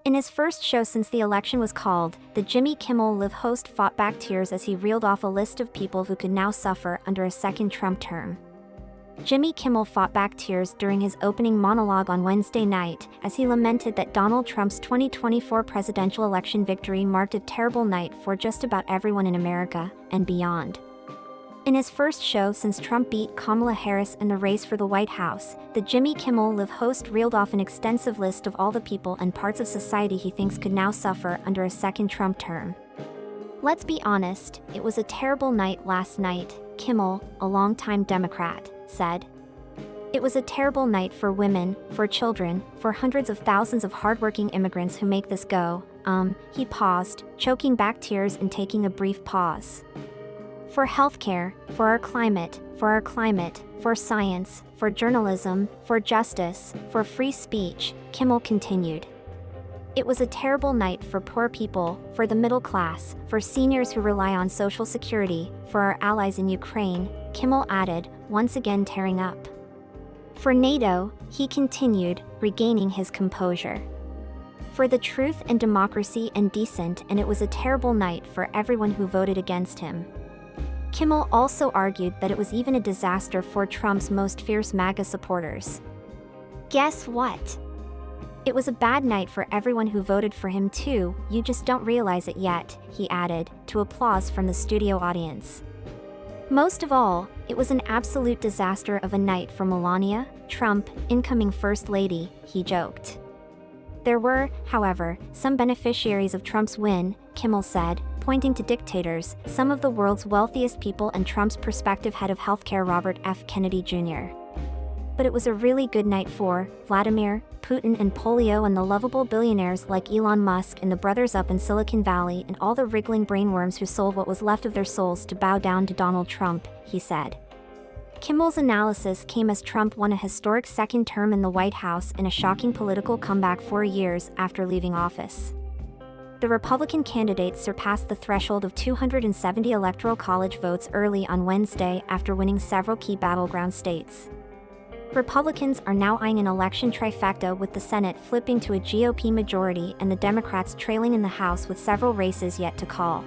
In his first show since the election was called, the Jimmy Kimmel Live host fought back tears as he reeled off a list of people who could now suffer under a second Trump term. Jimmy Kimmel fought back tears during his opening monologue on Wednesday night as he lamented that Donald Trump's 2024 presidential election victory marked a terrible night for just about everyone in America and beyond. In his first show since Trump beat Kamala Harris in the race for the White House, the Jimmy Kimmel Live host reeled off an extensive list of all the people and parts of society he thinks could now suffer under a second Trump term. "Let's be honest, it was a terrible night last night," Kimmel, a longtime Democrat, said. "It was a terrible night for women, for children, for hundreds of thousands of hardworking immigrants who make this go." He paused, choking back tears and taking a brief pause. "For healthcare, for our climate, for science, for journalism, for justice, for free speech," Kimmel continued. "It was a terrible night for poor people, for the middle class, for seniors who rely on Social Security, for our allies in Ukraine," Kimmel added, once again tearing up. "For NATO," he continued, regaining his composure. "For the truth and democracy and decent, and it was a terrible night for everyone who voted against him." Kimmel also argued that it was even a disaster for Trump's most fierce MAGA supporters. "Guess what? It was a bad night for everyone who voted for him too, you just don't realize it yet," he added, to applause from the studio audience. "Most of all, it was an absolute disaster of a night for Melania Trump, incoming First Lady," he joked. "There were, however, some beneficiaries of Trump's win," Kimmel said, pointing to dictators, some of the world's wealthiest people and Trump's prospective head of healthcare Robert F. Kennedy Jr. "But it was a really good night for Vladimir Putin and polio and the lovable billionaires like Elon Musk and the brothers up in Silicon Valley and all the wriggling brainworms who sold what was left of their souls to bow down to Donald Trump," he said. Kimmel's analysis came as Trump won a historic second term in the White House in a shocking political comeback 4 years after leaving office. The Republican candidate surpassed the threshold of 270 Electoral College votes early on Wednesday after winning several key battleground states. Republicans are now eyeing an election trifecta, with the Senate flipping to a GOP majority and the Democrats trailing in the House with several races yet to call.